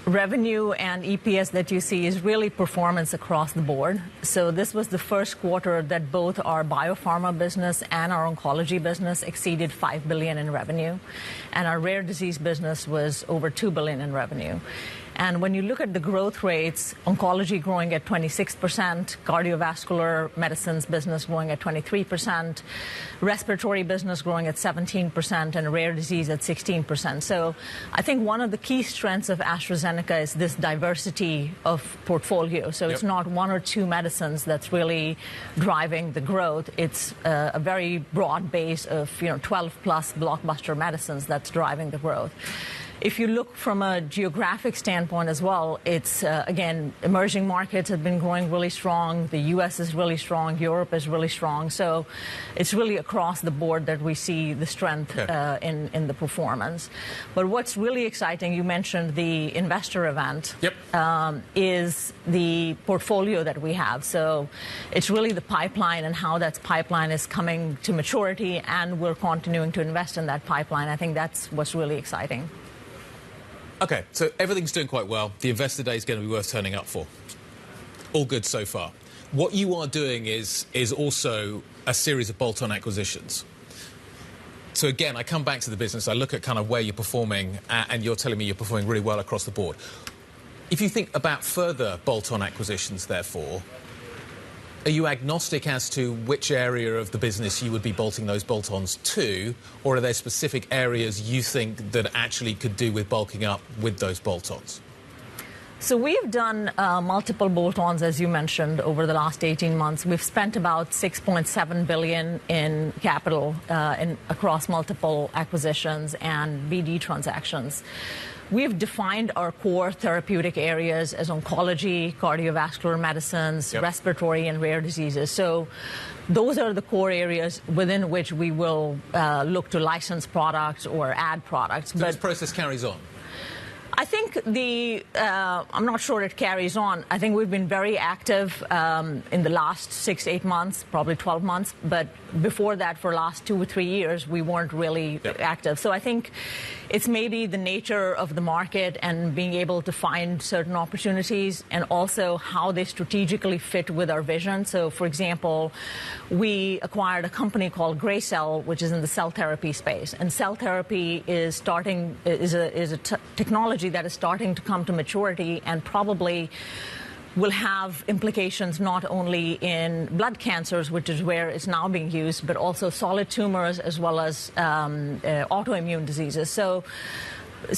revenue and EPS that you see is really performance across the board. So this was the first quarter that both our biopharma business and our oncology business exceeded $5 billion in revenue. And our rare disease business was over $2 billion in revenue. And when you look at the growth rates, oncology growing at 26%, cardiovascular medicines business growing at 23%, respiratory business growing at 17%, and rare disease at 16%. So I think one of the key strengths of AstraZeneca is this diversity of portfolio. So it's not one or two medicines that's really driving the growth. It's a very broad base of 12-plus blockbuster medicines that's driving the growth. If you look from a geographic standpoint as well, it's, again, emerging markets have been growing really strong. The U.S. is really strong. Europe is really strong. So it's really across the board that we see the strength in the performance. But what's really exciting, you mentioned the investor event, is the portfolio that we have. So it's really the pipeline and how that pipeline is coming to maturity, and we're continuing to invest in that pipeline. I think that's what's really exciting. OK, so everything's doing quite well. The Investor Day is going to be worth turning up for. All good so far. What you are doing is also a series of bolt-on acquisitions. So again, I come back to the business. I look at kind of where you're performing, and you're telling me you're performing really well across the board. If you think about further bolt-on acquisitions, therefore, are you agnostic as to which area of the business you would be bolting those bolt-ons to, or are there specific areas you think that actually could do with bulking up with those bolt-ons? So we've done multiple bolt-ons, as you mentioned, over the last 18 months. We've spent about $6.7 billion in capital across multiple acquisitions and BD transactions. We've defined our core therapeutic areas as oncology, cardiovascular medicines, respiratory, and rare diseases. So those are the core areas within which we will look to license products or add products. So this process carries on? I think I'm not sure it carries on. I think we've been very active in the last 6-8 months, probably 12 months. But before that, for the last 2 or 3 years, we weren't really active. So I think it's maybe the nature of the market and being able to find certain opportunities, and also how they strategically fit with our vision. So, for example, we acquired a company called Gracell, which is in the cell therapy space. And cell therapy is a technology that is starting to come to maturity, and probably will have implications not only in blood cancers, which is where it's now being used, but also solid tumors as well as autoimmune diseases. So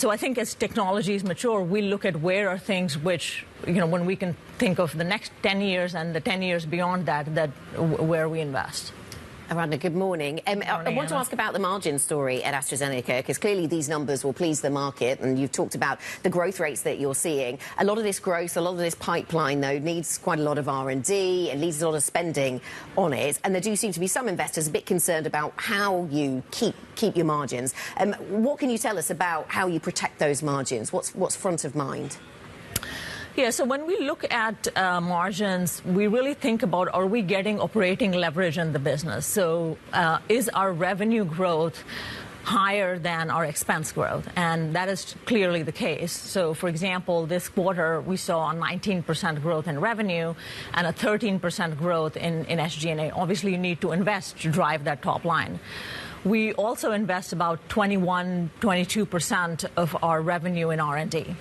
I think as technologies mature, we look at where are things which, when we can think of the next 10 years and the 10 years beyond that where we invest. Aradhana, good morning. I want to ask about the margin story at AstraZeneca, because clearly these numbers will please the market, and you've talked about the growth rates that you're seeing. A lot of this growth, a lot of this pipeline, though, needs quite a lot of R&D and needs a lot of spending on it. And there do seem to be some investors a bit concerned about how you keep your margins. What can you tell us about how you protect those margins? What's front of mind? Yeah, so when we look at margins, we really think about, are we getting operating leverage in the business? So is our revenue growth higher than our expense growth? And that is clearly the case. So, for example, this quarter, we saw a 19% growth in revenue and a 13% growth in SG&A. Obviously, you need to invest to drive that top line. We also invest about 22% of our revenue in R&D.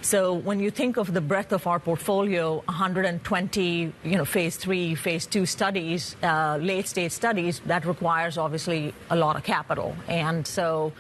So when you think of the breadth of our portfolio, 120, phase 3, phase 2 studies, late-stage studies, that requires obviously a lot of capital. And so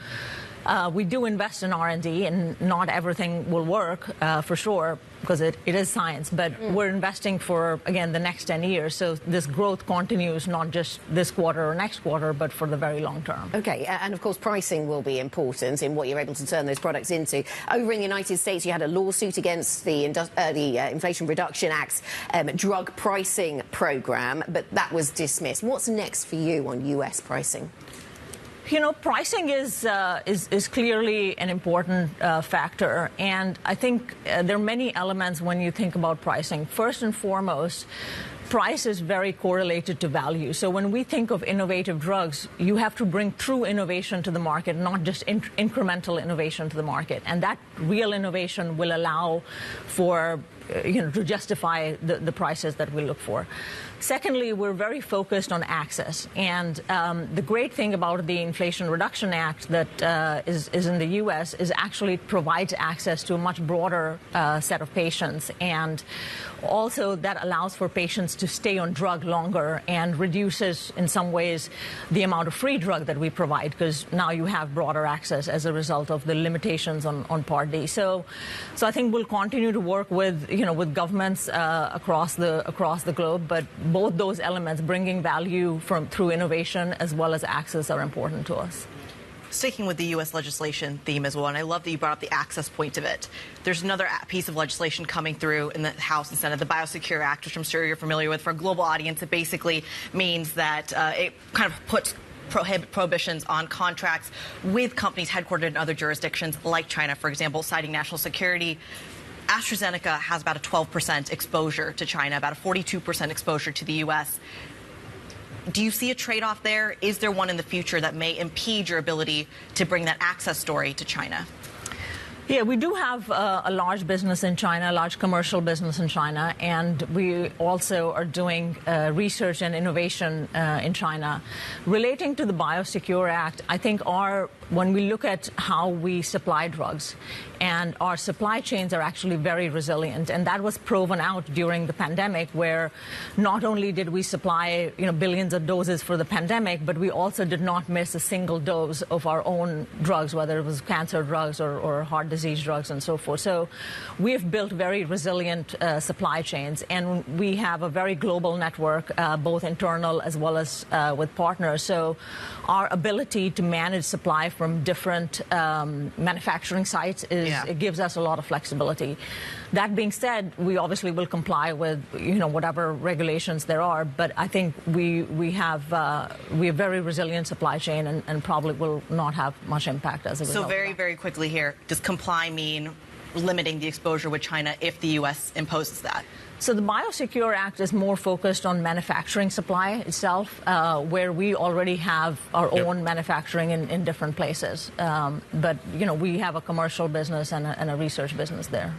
we do invest in R&D, and not everything will work for sure, because it is science. But we're investing for, again, the next 10 years. So this growth continues not just this quarter or next quarter, but for the very long term. OK, and of course, pricing will be important in what you're able to turn those products into. Over in the United States, you had a lawsuit against the Inflation Reduction Act's drug pricing program, but that was dismissed. What's next for you on US pricing? Pricing is clearly an important factor, and I think there are many elements when you think about pricing. First and foremost, price is very correlated to value. So when we think of innovative drugs, you have to bring true innovation to the market, not just incremental innovation to the market. And that real innovation will allow for to justify the prices that we look for. Secondly, we're very focused on access. And the great thing about the Inflation Reduction Act that is in the U.S. is actually it provides access to a much broader set of patients. And also that allows for patients to stay on drug longer and reduces, in some ways, the amount of free drug that we provide, because now you have broader access as a result of the limitations on Part D. So I think we'll continue to work with governments across the globe, but both those elements, bringing value through innovation as well as access, are important to us. Sticking with the U.S. legislation theme as well, and I love that you brought up the access point of it. There's another piece of legislation coming through in the House and Senate, the Biosecure Act, which I'm sure you're familiar with. For a global audience, it basically means that it kind of puts prohibitions on contracts with companies headquartered in other jurisdictions, like China, for example, citing national security. AstraZeneca has about a 12% exposure to China, about a 42% exposure to the U.S. Do you see a trade-off there? Is there one in the future that may impede your ability to bring that access story to China? Yeah, we do have a large business in China, a large commercial business in China, and we also are doing research and innovation in China. Relating to the Biosecure Act, I think when we look at how we supply drugs, and our supply chains are actually very resilient, and that was proven out during the pandemic, where not only did we supply billions of doses for the pandemic, but we also did not miss a single dose of our own drugs, whether it was cancer drugs or heart disease drugs and so forth. So we have built very resilient supply chains, and we have a very global network, both internal as well as with partners. So our ability to manage supply from different manufacturing sites it gives us a lot of flexibility. That being said, we obviously will comply with whatever regulations there are, but I think we have a very resilient supply chain and probably will not have much impact as a result. So very quickly here, does comply mean limiting the exposure with China if the U.S. imposes that? So the Biosecure Act is more focused on manufacturing supply itself, where we already have our own manufacturing in different places. But we have a commercial business and a research business there.